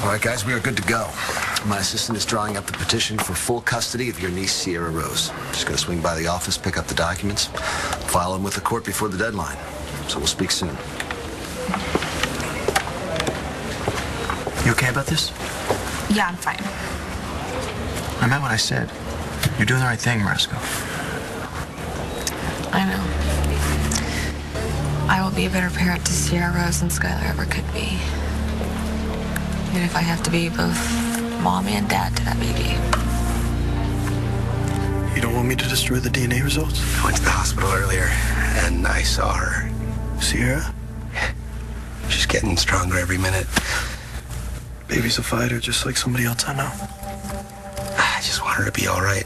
All right, guys, we are good to go. My assistant is drawing up the petition for full custody of your niece, Sierra Rose. She's going to swing by the office, pick up the documents, file them with the court before the deadline. So we'll speak soon. You okay about this? Yeah, I'm fine. I meant what I said. You're doing the right thing, Marisco. I know. I will be a better parent to Sierra Rose than Skylar ever could be. Even if I have to be both mom and dad to that baby. You don't want me to destroy the DNA results? I went to the hospital earlier, and I saw her. Sierra? She's getting stronger every minute. Baby's a fighter, just like somebody else I know. I just want her to be all right.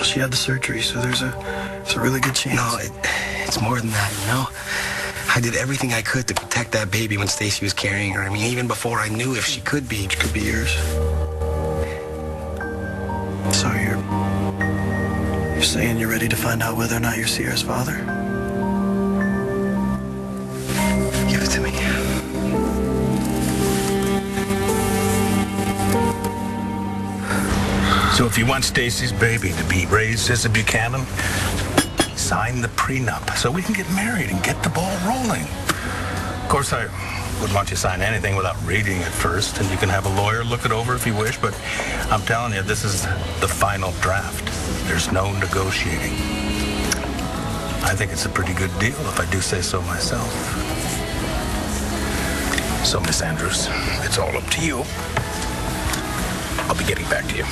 She had the surgery, so there's a really good chance. No, it's more than that, you know? I did everything I could to protect that baby when Stacy was carrying her. I mean, even before I knew if she could be. She could be yours. So you're saying you're ready to find out whether or not you're Sierra's father? Give it to me. So if you want Stacy's baby to be raised as a Buchanan, sign the prenup so we can get married and get the ball rolling. Of course, I wouldn't want you to sign anything without reading it first, and you can have a lawyer look it over if you wish, but I'm telling you, this is the final draft. There's no negotiating. I think it's a pretty good deal, if I do say so myself. So, Miss Andrews, it's all up to you. I'll be getting back to you.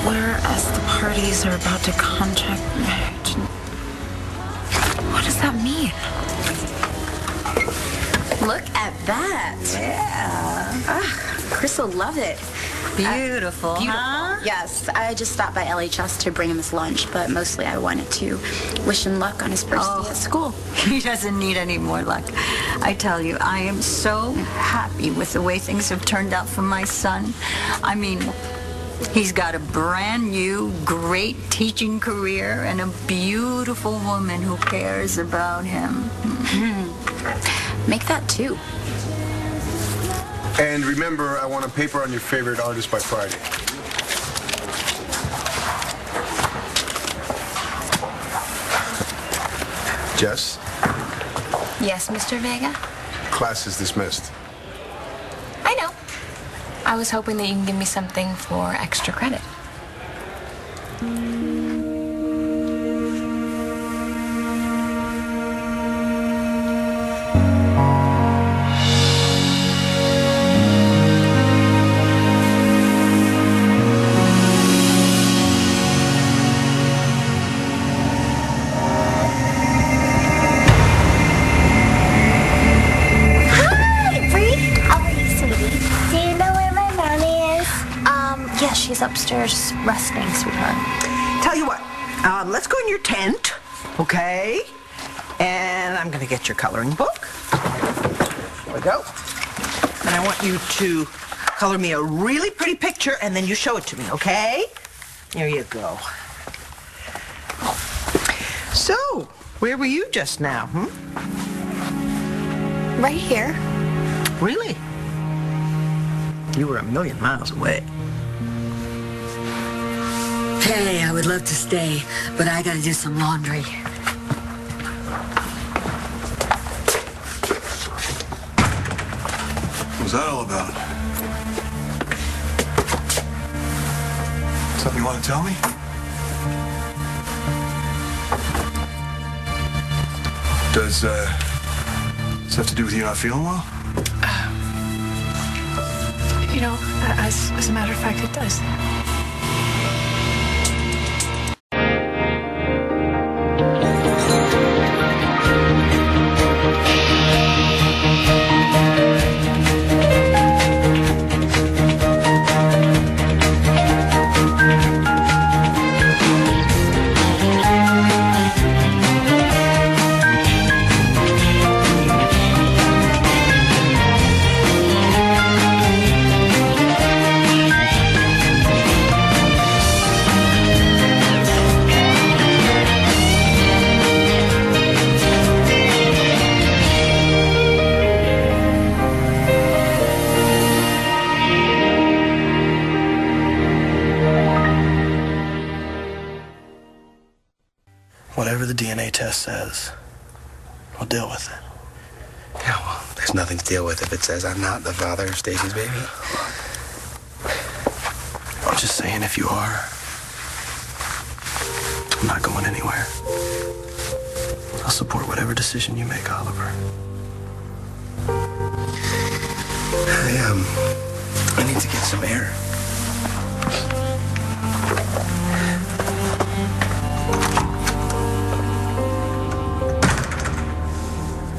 Whereas the parties are about to contract marriage. What does that mean? Look at that. Yeah. Chris will love it. Beautiful, huh? Yes, I just stopped by LHS to bring him his lunch, but mostly I wanted to wish him luck on his first day at school. He doesn't need any more luck. I tell you, I am so happy with the way things have turned out for my son. I mean, he's got a brand new, great teaching career and a beautiful woman who cares about him. Make that two. And remember, I want a paper on your favorite artist by Friday. Jess? Yes, Mr. Vega? Class is dismissed. I know. I was hoping that you can give me something for extra credit. She's upstairs resting, sweetheart. Tell you what, let's go in your tent, okay? And I'm gonna get your coloring book. There we go. And I want you to color me a really pretty picture, and then you show it to me, okay? There you go. So, where were you just now, Right here. Really? You were a million miles away. Hey, I would love to stay, but I gotta do some laundry. What's that all about? Something you want to tell me? Does this have to do with you not feeling well? You know, as a matter of fact, it does. Whatever the DNA test says, we'll deal with it. Yeah, well, there's nothing to deal with if it says I'm not the father of Stacy's baby. I'm just saying, if you are, I'm not going anywhere. I'll support whatever decision you make, Oliver. I need to get some air.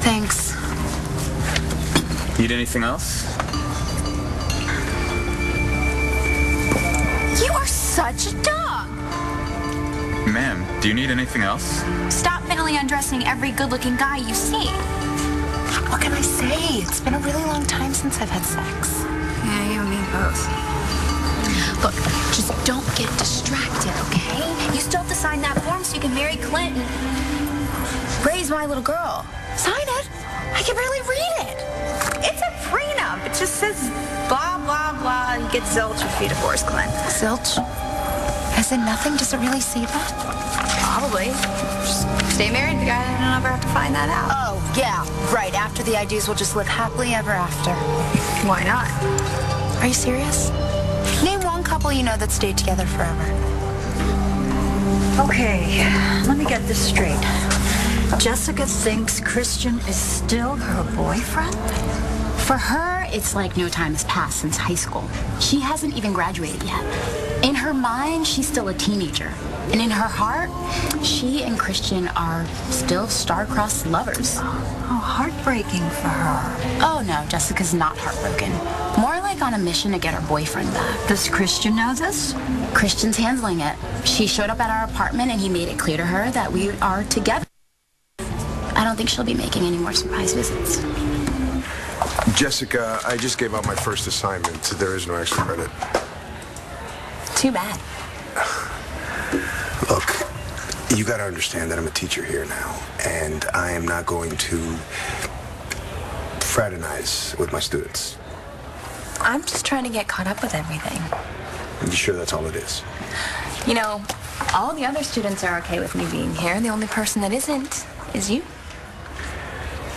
Thanks. Need anything else? You are such a dog. Ma'am, do you need anything else? Stop mentally undressing every good-looking guy you see. What can I say? It's been a really long time since I've had sex. Yeah, you and me both. Look, just don't get distracted, okay? You still have to sign that form so you can marry Clinton. Raise my little girl. Sign it. I can barely read it. It's a prenup. It just says blah, blah, blah. You get zilch if you divorce Clint. Zilch? As in nothing? Does it really say that? Probably. Just stay married to the guy and I'll never have to find that out. Oh, yeah, right. After the IDs, we'll just live happily ever after. Why not? Are you serious? Name one couple you know that stayed together forever. Okay, let me get this straight. Jessica thinks Christian is still her boyfriend? For her, it's like no time has passed since high school. She hasn't even graduated yet. In her mind, she's still a teenager. And in her heart, she and Christian are still star-crossed lovers. Oh, heartbreaking for her. Oh, no, Jessica's not heartbroken. More like on a mission to get her boyfriend back. Does Christian know this? Christian's handling it. She showed up at our apartment and he made it clear to her that we are together. I don't think she'll be making any more surprise visits. Jessica, I just gave out my first assignment. There is no extra credit. Too bad. Look, you got to understand that I'm a teacher here now, and I am not going to fraternize with my students. I'm just trying to get caught up with everything. You sure that's all it is? You know, all the other students are okay with me being here. The only person that isn't is you.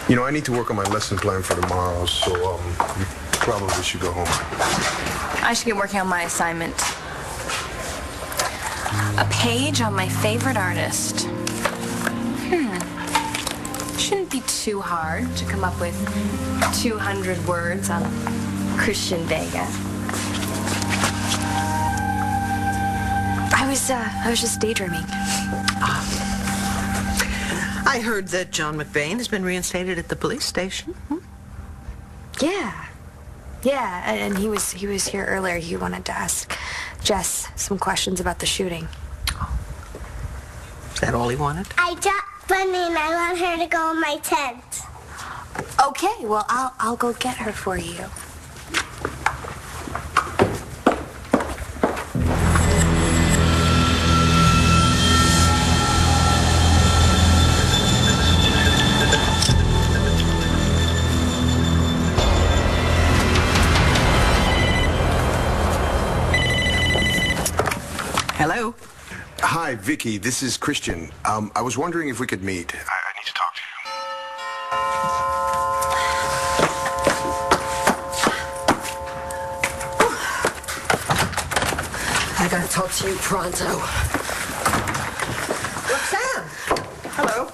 You know, I need to work on my lesson plan for tomorrow, so you probably should go home. I should get working on my assignment. A page on my favorite artist. Shouldn't be too hard to come up with 200 words on Christian Vega. I was just daydreaming. I heard that John McBain has been reinstated at the police station. Yeah, and he was here earlier. He wanted to ask Jess some questions about the shooting. Is that all he wanted? I dropped Bunny and I want her to go in my tent. Okay, well, I'll go get her for you. Hello? Hi, Vicky. This is Christian. I was wondering if we could meet. I need to talk to I gotta talk to you pronto. Roxanne! Hello.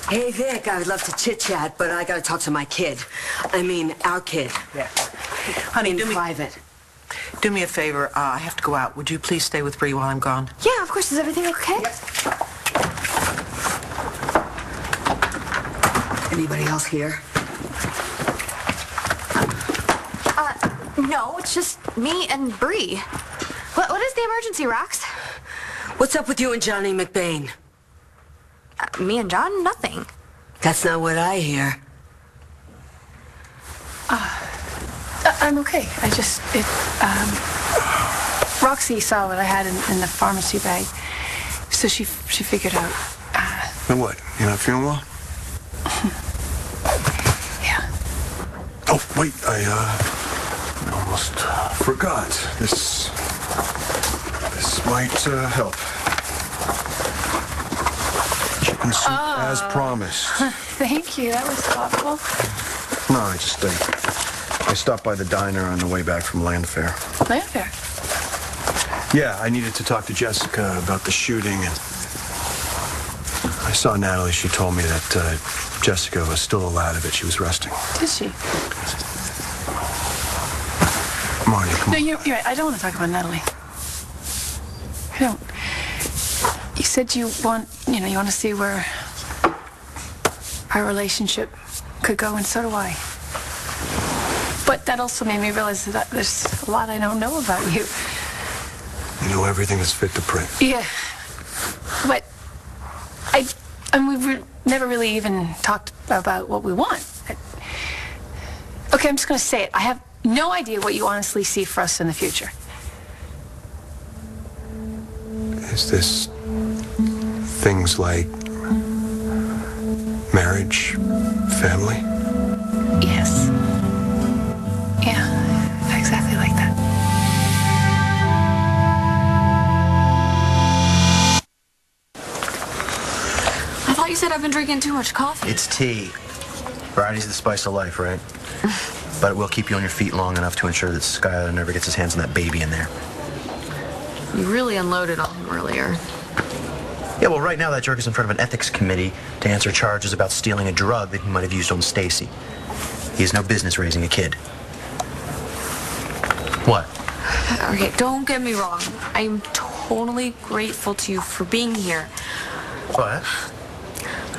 Hey, Vic, I would love to chit-chat, but I gotta talk to my kid. I mean, our kid. Yeah. Honey, In private. Do me a favor. I have to go out. Would you please stay with Bree while I'm gone? Yeah, of course. Is everything okay? Anybody else here? No, it's just me and Bree. What is the emergency, Rox? What's up with you and Johnny McBain? Me and John? Nothing. That's not what I hear. I'm okay. Roxy saw what I had in the pharmacy bag, so she figured out. And what? You're not feeling well? Yeah. Oh, wait, I almost forgot. This might help. chicken soup as promised. Thank you. That was thoughtful. No, I stopped by the diner on the way back from land fair. Land fair? Yeah, I needed to talk to Jessica about the shooting, and I saw Natalie. She told me that Jessica was still alive, that she was resting. Did she? Marty, come on. No, you're right. I don't want to talk about Natalie. I don't. You said you want to see where our relationship could go, and so do I. But that also made me realize that there's a lot I don't know about you. You know everything that's fit to print. Yeah. But we've never really even talked about what we want. Okay, I'm just going to say it. I have no idea what you honestly see for us in the future. Is this things like marriage, family? Yes. Yeah, exactly like that. I thought you said I've been drinking too much coffee. It's tea. Variety's the spice of life, right? But it will keep you on your feet long enough to ensure that Skylar never gets his hands on that baby in there. You really unloaded on him earlier. Yeah, well, right now that jerk is in front of an ethics committee to answer charges about stealing a drug that he might have used on Stacy. He has no business raising a kid. What? Okay, don't get me wrong. I am totally grateful to you for being here. What?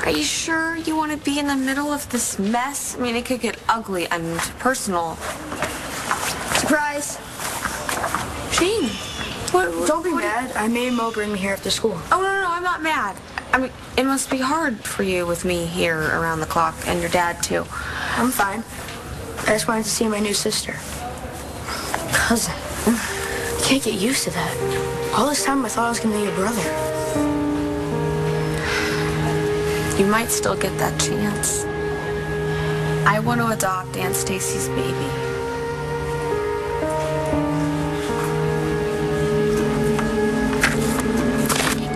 Are you sure you want to be in the middle of this mess? I mean, it could get ugly and personal. Surprise! Shane, Don't be mad. I made Mo bring me here after school. Oh, no, I'm not mad. I mean, it must be hard for you with me here around the clock, and your dad, too. I'm fine. I just wanted to see my new sister. Cousin. I can't get used to that. All this time I thought I was going to be your brother. You might still get that chance. I want to adopt Aunt Stacy's baby.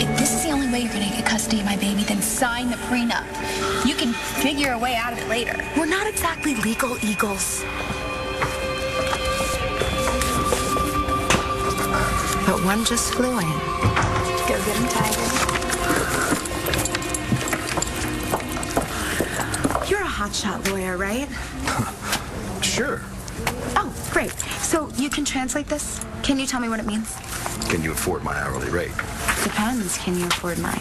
If this is the only way you're going to get custody of my baby, then sign the prenup. You can figure a way out of it later. We're not exactly legal eagles. But one just flew in. Go get him, Tiger. You're a hotshot lawyer, right? Sure. Oh, great. So you can translate this? Can you tell me what it means? Can you afford my hourly rate? Depends. Can you afford mine?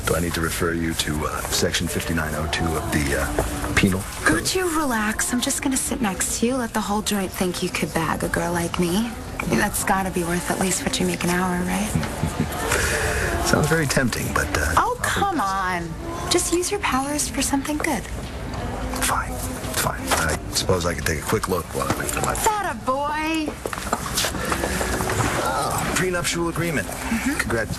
Do I need to refer you to Section 5902 of the Penal Code? Would you relax? I'm just going to sit next to you. Let the whole joint think you could bag a girl like me. I mean, that's got to be worth at least what you make an hour, right? Sounds very tempting, but... oh, come on. Just use your powers for something good. Fine. I suppose I could take a quick look while I wait for my... That a boy. Oh, prenuptial agreement. Congrats.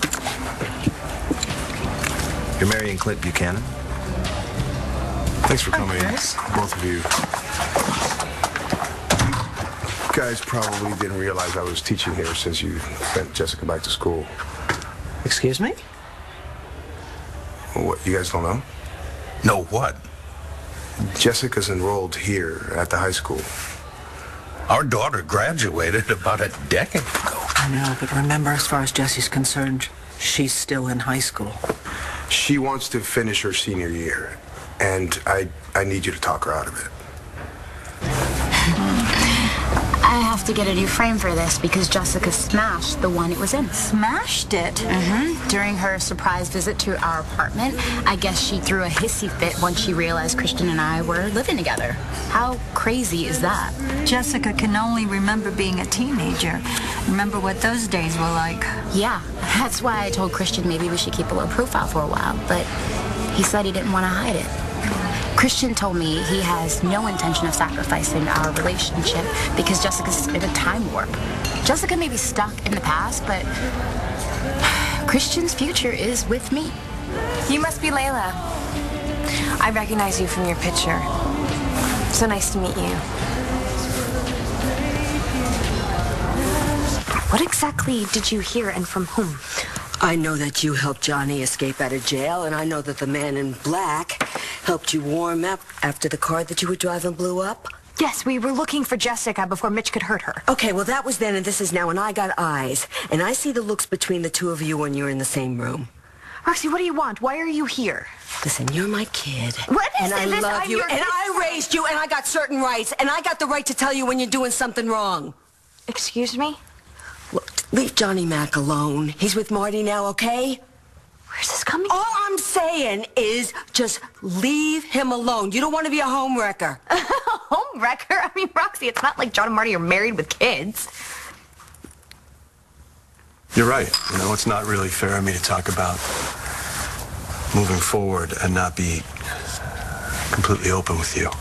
You're marrying Clint Buchanan? Thanks for coming, both of you. You guys probably didn't realize I was teaching here since you sent Jessica back to school. Excuse me? What, you guys don't know? Know what? Jessica's enrolled here at the high school. Our daughter graduated about a decade ago. I know, but remember, as far as Jessie's concerned, she's still in high school. She wants to finish her senior year, and I need you to talk her out of it. I have to get a new frame for this because Jessica smashed the one it was in. Smashed it? Mm-hmm. During her surprise visit to our apartment, I guess she threw a hissy fit once she realized Christian and I were living together. How crazy is that? Jessica can only remember being a teenager. Remember what those days were like. Yeah, that's why I told Christian maybe we should keep a low profile for a while, but he said he didn't want to hide it. Christian told me he has no intention of sacrificing our relationship because Jessica's in a time warp. Jessica may be stuck in the past, but Christian's future is with me. You must be Layla. I recognize you from your picture. So nice to meet you. What exactly did you hear and from whom? I know that you helped Johnny escape out of jail, and I know that the man in black helped you warm up after the car that you were driving blew up. Yes, we were looking for Jessica before Mitch could hurt her. Okay, well, that was then and this is now, and I got eyes. And I see the looks between the two of you when you're in the same room. Roxy, what do you want? Why are you here? Listen, you're my kid. What is and I this? love I'm you, your and kid. I raised you, and I got certain rights, and I got the right to tell you when you're doing something wrong. Excuse me? Look, leave Johnny Mac alone. He's with Marty now, okay? Where's this coming? All I'm saying is just leave him alone. You don't want to be a homewrecker. Homewrecker? I mean, Roxy, it's not like John and Marty are married with kids. You're right. You know, it's not really fair of me to talk about moving forward and not be completely open with you.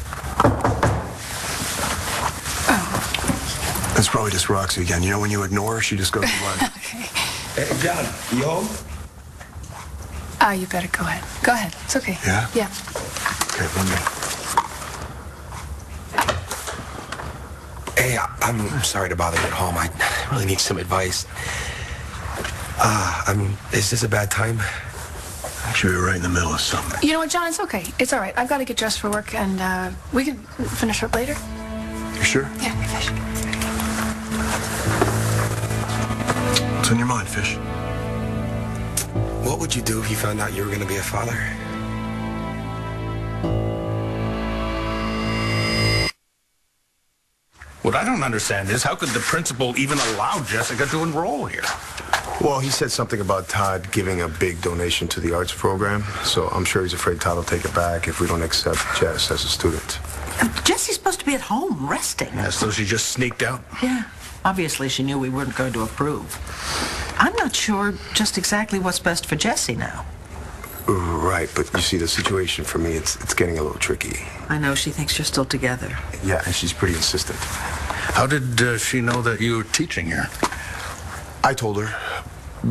It's probably just Roxy again. You know, when you ignore her, she just goes away. Hey, John, you home? You better go ahead. Go ahead. It's okay. Yeah? Yeah. Okay, one minute. Hey, I'm sorry to bother you at home. I really need some advice. Is this a bad time? Actually, we're right in the middle of something. You know what, John? It's okay. It's all right. I've got to get dressed for work, and we can finish up later. You sure? Yeah, Fish. What's on your mind, Fish? What would you do if you found out you were going to be a father? What I don't understand is how could the principal even allow Jessica to enroll here? Well, he said something about Todd giving a big donation to the arts program, so I'm sure he's afraid Todd will take it back if we don't accept Jess as a student. Jessie's supposed to be at home, resting. Yeah, so she just sneaked out? Yeah. Obviously, she knew we weren't going to approve. I'm not sure just exactly what's best for Jessie now. Right, but you see, the situation for me, it's getting a little tricky. I know she thinks you're still together. Yeah, and she's pretty insistent. How did she know that you were teaching here? I told her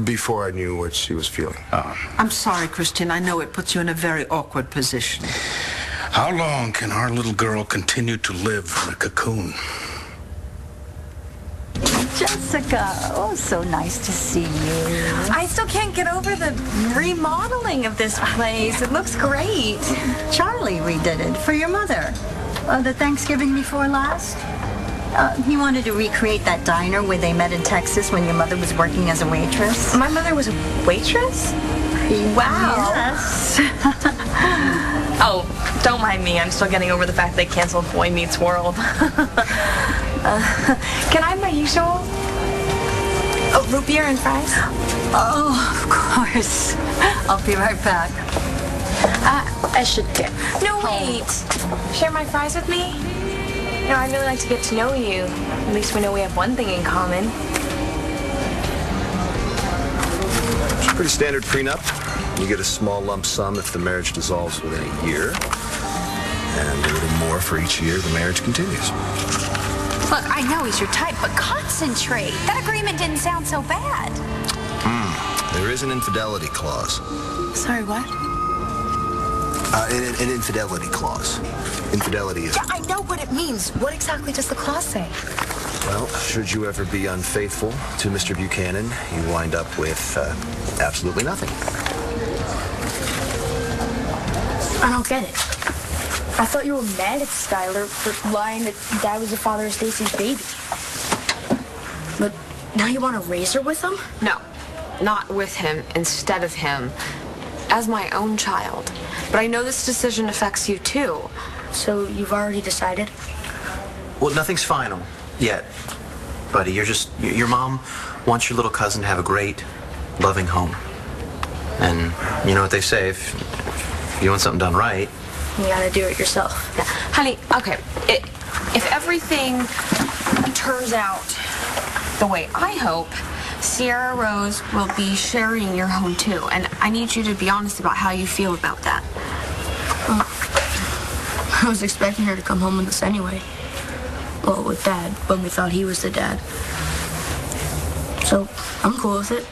before I knew what she was feeling. I'm sorry, Christian. I know it puts you in a very awkward position. How long can our little girl continue to live in a cocoon? Jessica, oh, so nice to see you. I still can't get over the remodeling of this place. It looks great. Charlie redid it for your mother. The Thanksgiving before last? He wanted to recreate that diner where they met in Texas when your mother was working as a waitress. My mother was a waitress? Wow. Yes. Oh, don't mind me. I'm still getting over the fact they canceled Boy Meets World. Can I have my usual? Oh, root beer and fries? Oh, of course. I'll be right back. I should get. No, wait. Share my fries with me? You know, I'd really like to get to know you. At least we know we have one thing in common. It's a pretty standard prenup. You get a small lump sum if the marriage dissolves within a year, and a little more for each year the marriage continues. Look, I know he's your type, but concentrate. That agreement didn't sound so bad. There is an infidelity clause. Sorry, what? An infidelity clause. Infidelity is... Yeah, I know what it means. What exactly does the clause say? Well, should you ever be unfaithful to Mr. Buchanan, you wind up with absolutely nothing. I don't get it. I thought you were mad at Skylar for lying that Dad was the father of Stacy's baby. But now you want to raise her with him? No, not with him, instead of him. As my own child. But I know this decision affects you too. So you've already decided? Well, nothing's final yet, buddy. Your mom wants your little cousin to have a great, loving home. And you know what they say, if you want something done right, You gotta do it yourself. Yeah. Honey, okay, if everything turns out the way I hope, Sierra Rose will be sharing your home too, and I need you to be honest about how you feel about that. I was expecting her to come home with us anyway. Well, with Dad, when we thought he was the dad. So, I'm cool with it.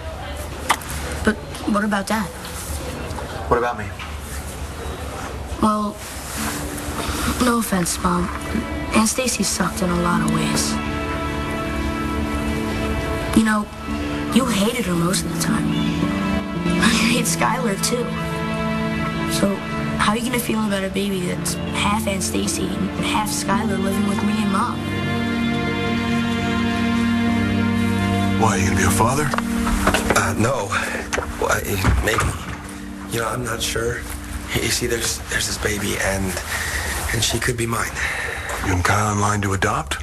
But what about Dad? what about me? Well, no offense, Mom. Aunt Stacy sucked in a lot of ways. You know, you hated her most of the time. Skylar, too. So, how are you gonna feel about a baby that's half Aunt Stacy and half Skylar living with me and Mom? Why, are you gonna be a father? No. Well, maybe. You know, I'm not sure. You see, there's this baby, and she could be mine. You and Kyle in line to adopt?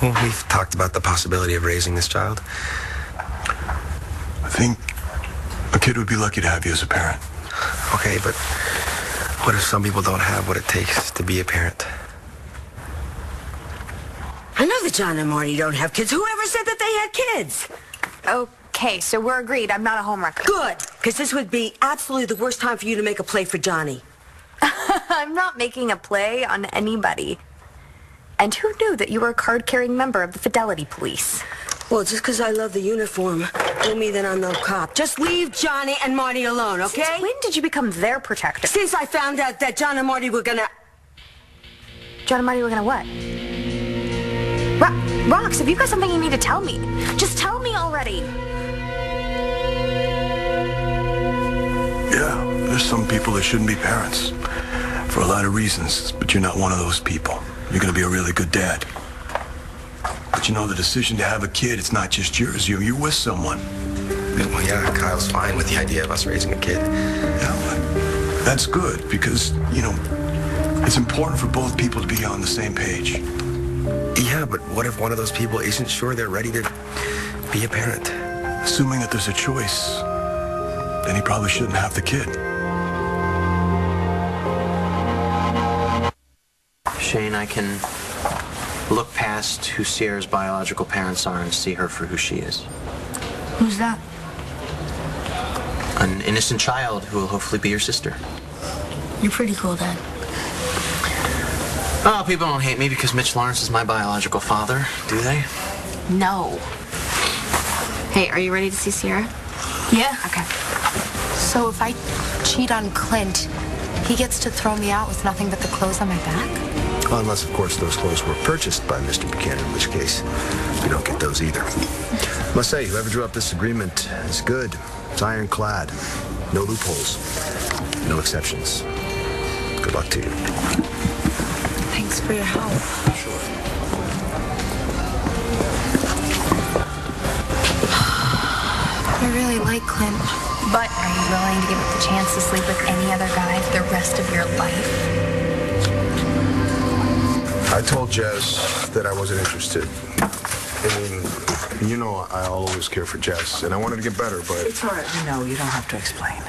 Well, we've talked about the possibility of raising this child. I think a kid would be lucky to have you as a parent. Okay, but what if some people don't have what it takes to be a parent? I know that John and Marty don't have kids. Whoever said that they had kids? Okay, so we're agreed. I'm not a homewrecker. Good, because this would be absolutely the worst time for you to make a play for Johnny. I'm not making a play on anybody. And who knew that you were a card-carrying member of the Fidelity Police? Well, just because I love the uniform don't mean that I'm no cop. Just leave Johnny and Marty alone, okay? Since when did you become their protector? Since I found out that John and Marty were gonna... John and Marty were gonna what? Rox, if you've got something you need to tell me, just tell me already. Yeah, there's some people that shouldn't be parents for a lot of reasons, but you're not one of those people. You're going to be a really good dad. But you know, the decision to have a kid, it's not just yours. You're with someone. Well, yeah, Kyle's fine with the idea of us raising a kid. Yeah, well, that's good because, you know, it's important for both people to be on the same page. Yeah, but what if one of those people isn't sure they're ready to be a parent? Assuming that there's a choice, then he probably shouldn't have the kid. Shane, I can look past who Sierra's biological parents are and see her for who she is. Who's that? An innocent child who will hopefully be your sister. You're pretty cool, Dad. Oh, people don't hate me because Mitch Lawrence is my biological father, do they? No. Hey, are you ready to see Sierra? Yeah. Okay. So if I cheat on Clint, he gets to throw me out with nothing but the clothes on my back? Well, unless, of course, those clothes were purchased by Mr. Buchanan, in which case you don't get those either. Must say, whoever drew up this agreement is good. It's ironclad. No loopholes. No exceptions. Good luck to you. Thanks for your help. Sure. I really like Clint. But are you willing to give up the chance to sleep with any other guy for the rest of your life? I told Jess that I wasn't interested. I mean, you know I'll always care for Jess, and I wanted to get better, but... It's all right. No, you don't have to explain.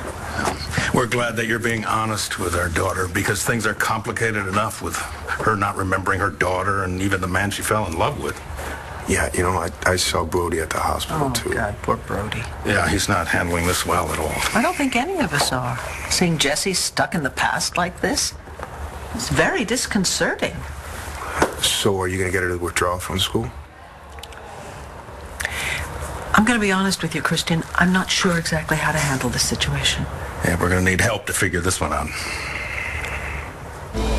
We're glad that you're being honest with our daughter because things are complicated enough with her not remembering her daughter and even the man she fell in love with. Yeah, you know, I saw Brody at the hospital, too. Oh, God, poor Brody. Yeah, he's not handling this well at all. I don't think any of us are. Seeing Jesse stuck in the past like this, it's very disconcerting. So are you going to get her to withdraw from school? I'm going to be honest with you, Christian. I'm not sure exactly how to handle this situation. Yeah, we're going to need help to figure this one out.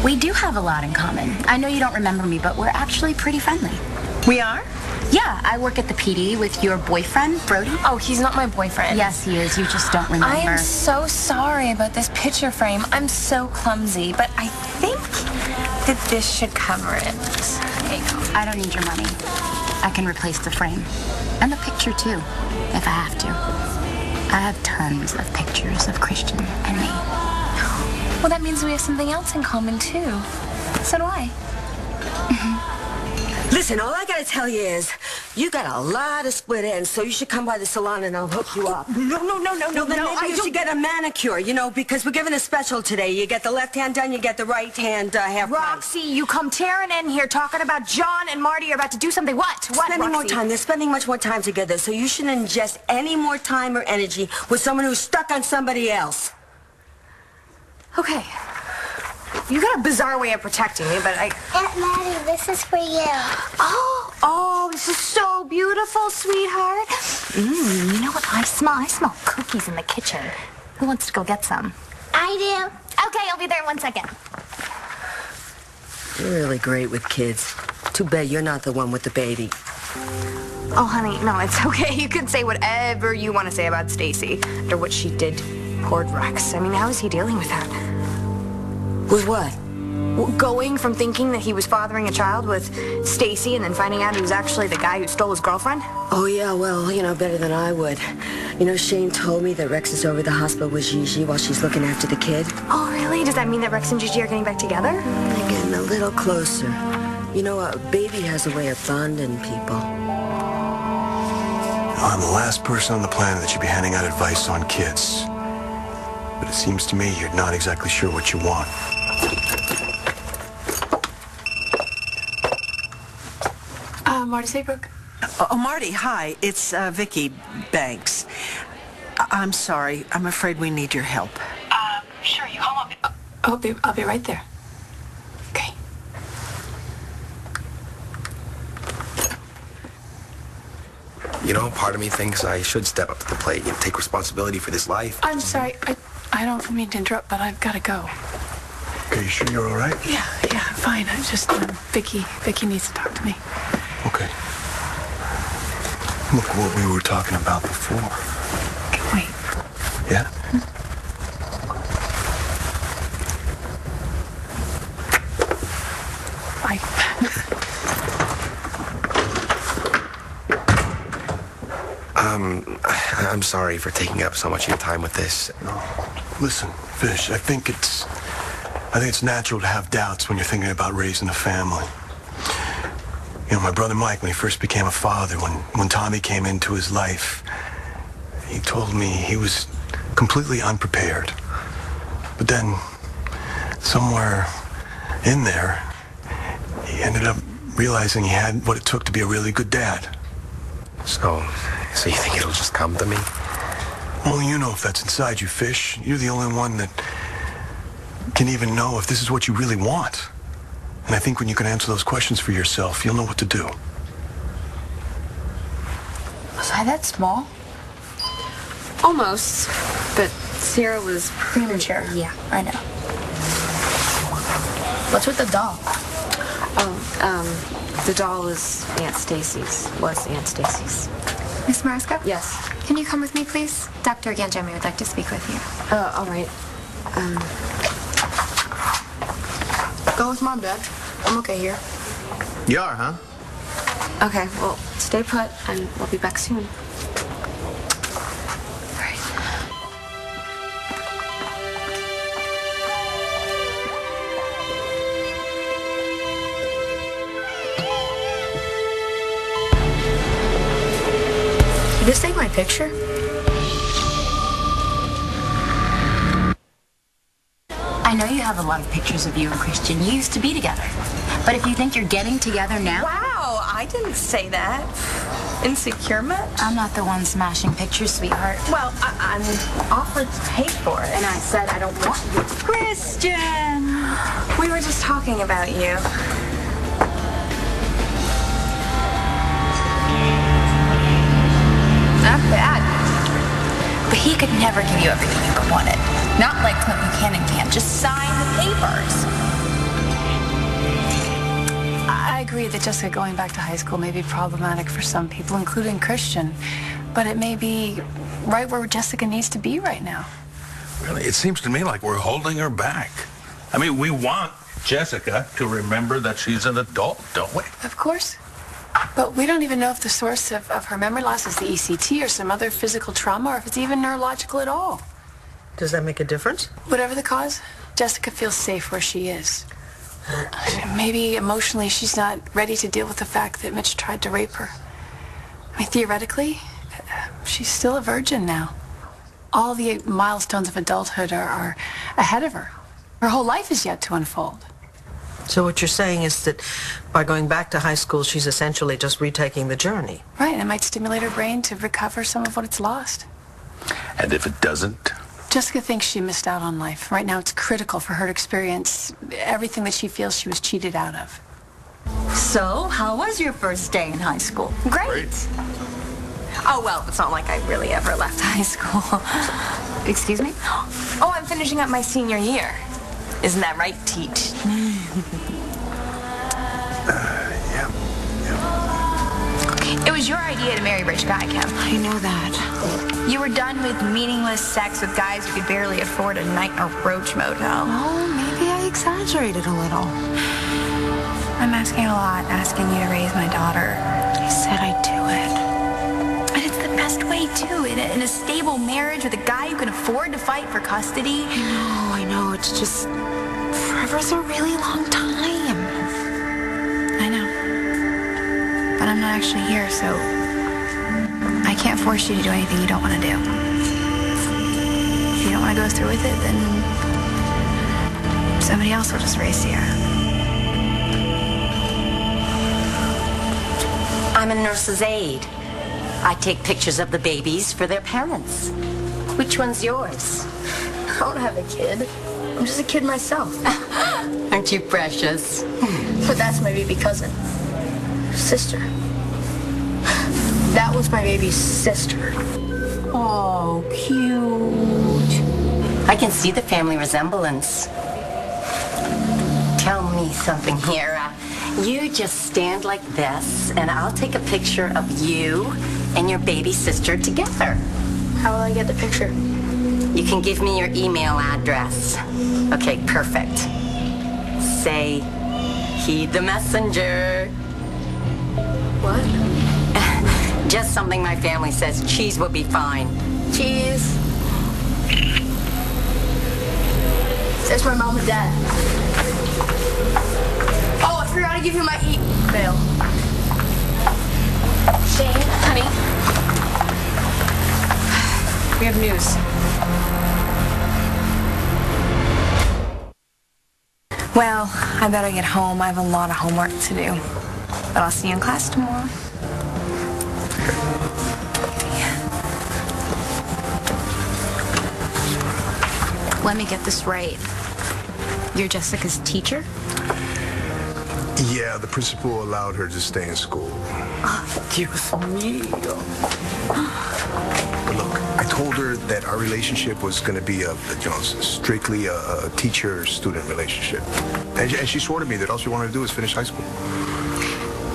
We do have a lot in common. I know you don't remember me, but we're actually pretty friendly. We are? Yeah, I work at the PD with your boyfriend, Brody. Oh, he's not my boyfriend. Yes, he is. You just don't remember. I am so sorry about this picture frame. I'm so clumsy, but I think that this should cover it. There you go. I don't need your money. I can replace the frame. And the picture, too, if I have to. I have tons of pictures of Christian and me. Well, that means we have something else in common, too. So do I. Listen, all I gotta tell you is, you got a lot of split ends, so you should come by the salon and I'll hook you up. No, Then maybe you should get a manicure, you know, because we're giving a special today. You get the left hand done, you get the right hand half price. Roxy, you come tearing in here talking about John and Marty are about to do something. What? Spending more time. They're spending much more time together, so you shouldn't ingest any more time or energy with someone who's stuck on somebody else. Okay. You got a bizarre way of protecting me, but I... Aunt Maddie, this is for you. Oh, this is so beautiful, sweetheart. You know what I smell? I smell cookies in the kitchen. Who wants to go get some? I do. Okay, I'll be there in 1 second. You're really great with kids. Too bad you're not the one with the baby. Oh, honey, no, it's okay. You can say whatever you want to say about Stacy or what she did toward Rex. I mean, how is he dealing with that? With what? Going from thinking that he was fathering a child with Stacy and then finding out he was actually the guy who stole his girlfriend? Oh, yeah, well, you know, better than I would. You know, Shane told me that Rex is over at the hospital with Gigi while she's looking after the kid. Oh, really? Does that mean that Rex and Gigi are getting back together? They're getting a little closer. You know, a baby has a way of bonding people. I'm the last person on the planet that should be handing out advice on kids. But it seems to me you're not exactly sure what you want. Marty Saybrook. Oh, Marty, hi. It's Vicki Banks. I'm sorry. I'm afraid we need your help. Sure, you call up. I'll be right there. Okay. You know, part of me thinks I should step up to the plate and take responsibility for this life. I'm sorry. I don't mean to interrupt, but I've got to go. Okay, you sure you're all right? Yeah, fine. I just, Vicki needs to talk to me. Okay. Look what we were talking about before. Okay, wait. Yeah? Bye. I'm sorry for taking up so much of your time with this. No. Listen, Fish, I think it's natural to have doubts when you're thinking about raising a family. You know, my brother Mike, when he first became a father, when Tommy came into his life, he told me he was completely unprepared. But then, somewhere in there, he ended up realizing he had what it took to be a really good dad. So you think it'll just come to me? Only you know if that's inside you, Fish. You're the only one that can even know if this is what you really want. And I think when you can answer those questions for yourself, you'll know what to do. Was I that small? Almost, but Sierra was Premature. Yeah. I know. What's with the doll? The doll is Aunt Stacy's. Was Aunt Stacy's. Miss Mariska? Yes. Can you come with me, please? Dr. Ganjami would like to speak with you. All right. Go with Mom, Dad. I'm okay here. You are, huh? Okay, well, stay put, and we'll be back soon. All right. Did this take my picture? I know you have a lot of pictures of you and Christian. You used to be together. But if you think you're getting together now... Wow, I didn't say that. Insecure much? I'm not the one smashing pictures, sweetheart. Well, I'm offered to pay for it, and I said I don't want you. Christian! We were just talking about you. Not bad. But he could never give you everything you wanted. Not like Clint Buchanan can. Just sign the papers. I agree that Jessica going back to high school may be problematic for some people, including Christian. But it may be right where Jessica needs to be right now. Really, it seems to me like we're holding her back. I mean, we want Jessica to remember that she's an adult, don't we? Of course. But we don't even know if the source of her memory loss is the ECT or some other physical trauma, or if it's even neurological at all. Does that make a difference? Whatever the cause, Jessica feels safe where she is. Maybe emotionally she's not ready to deal with the fact that Mitch tried to rape her. I mean, theoretically, she's still a virgin now. All the milestones of adulthood are ahead of her. Her whole life is yet to unfold. So what you're saying is that by going back to high school, she's essentially just retaking the journey. Right, and it might stimulate her brain to recover some of what it's lost. And if it doesn't? Jessica thinks she missed out on life. Right now, it's critical for her to experience everything that she feels she was cheated out of. So, how was your first day in high school? Great. Oh, well, it's not like I really ever left high school. Excuse me? Oh, I'm finishing up my senior year. Isn't that right, Teach? Yeah. It was was your idea to marry a rich guy, Kim. I know that. You were done with meaningless sex with guys who could barely afford a night in a roach motel. Oh, maybe I exaggerated a little. I'm asking a lot, asking you to raise my daughter. I said I'd do it. And it's the best way, too. In a stable marriage with a guy who can afford to fight for custody. I know. It's just... forever's a really long time. I know. But I'm not actually here, so I can't force you to do anything you don't want to do. If you don't want to go through with it, then somebody else will just raise Sierra. I'm a nurse's aide. I take pictures of the babies for their parents. Which one's yours? I don't have a kid. I'm just a kid myself. Aren't you precious? But that's my baby cousin. Sister. That was my baby's sister. Oh, cute. I can see the family resemblance. Tell me something here. You just stand like this, and I'll take a picture of you and your baby sister together. How will I get the picture? You can give me your email address. Okay, perfect. Say, heed the messenger. What? Just something my family says. Cheese will be fine. Cheese. There's my mom and dad. Oh, I forgot to give you my email. Shane, honey. We have news. Well, I better get home. I have a lot of homework to do. But I'll see you in class tomorrow. Let me get this right. You're Jessica's teacher? Yeah, the principal allowed her to stay in school. Dios mío. But look, I told her that our relationship was going to be strictly a teacher-student relationship. And she swore to me that all she wanted to do was finish high school.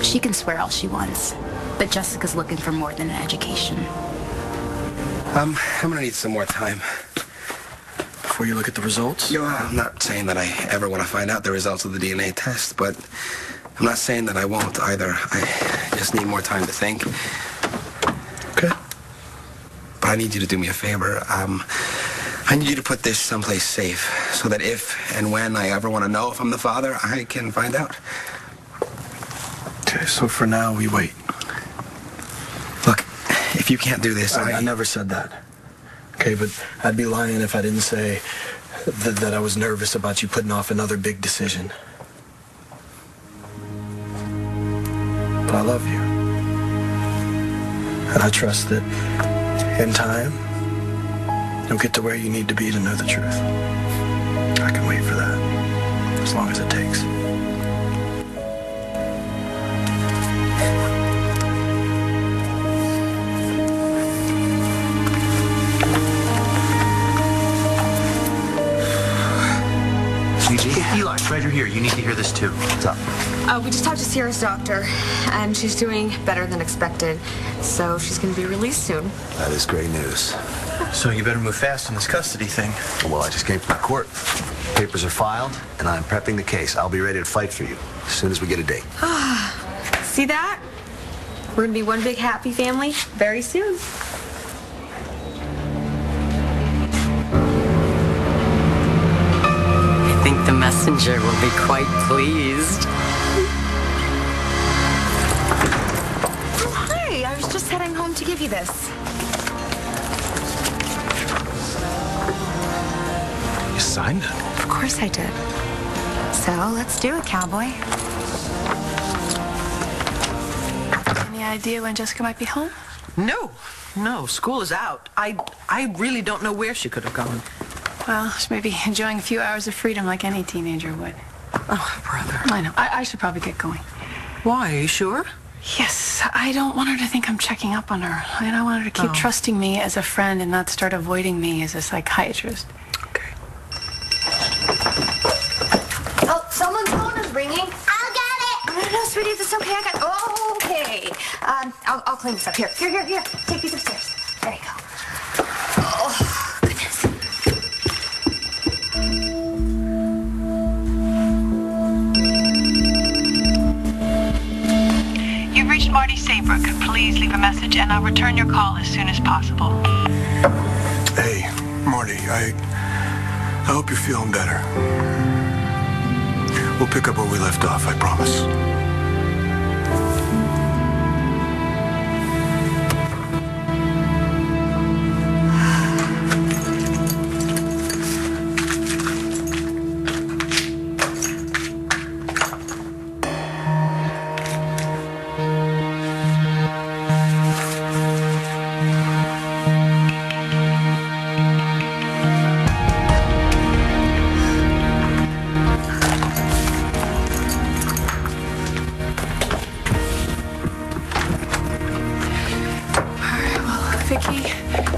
She can swear all she wants, but Jessica's looking for more than an education. I'm gonna need some more time. Before you look at the results? You know, I'm not saying that I ever want to find out the results of the DNA test, but I'm not saying that I won't either. I just need more time to think. Okay. But I need you to do me a favor. I need you to put this someplace safe so that if and when I ever want to know if I'm the father, I can find out. Okay, so for now, we wait. Look, if you can't do this, I never said that. Okay, but I'd be lying if I didn't say that I was nervous about you putting off another big decision. But I love you. And I trust that in time, you'll get to where you need to be to know the truth. I can wait for that, as long as it takes. Eli, glad you're here. You need to hear this too. What's up? We just talked to Sierra's doctor, and she's doing better than expected. So she's going to be released soon. That is great news. So you better move fast on this custody thing. Well, I just came from the court. Papers are filed, and I'm prepping the case. I'll be ready to fight for you as soon as we get a date. See that? We're going to be one big happy family very soon. I think the messenger will be quite pleased. Oh, hi. I was just heading home to give you this. You signed it? Of course I did. So let's do it, cowboy. Any idea when Jessica might be home? No. School is out. I really don't know where she could have gone. Well, she may be enjoying a few hours of freedom like any teenager would. Oh, brother. I know. I should probably get going. Why? Are you sure? Yes. I don't want her to think I'm checking up on her. And I want her to keep trusting me as a friend and not start avoiding me as a psychiatrist. Oh, someone's phone is ringing. I'll get it. No, sweetie. It's okay. I got. Oh, okay. I'll clean this up. Here. Take these upstairs. There you go. Oh, goodness. You've reached Marty Saybrook. Please leave a message, and I'll return your call as soon as possible. Hey, Marty, I hope you're feeling better. We'll pick up where we left off, I promise.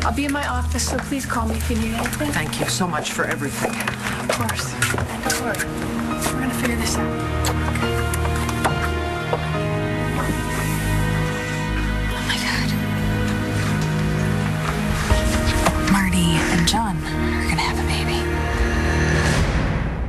I'll be in my office, so please call me if you need anything. Thank you so much for everything. Of course. And don't worry. We're gonna figure this out. Oh my God. Marty and John.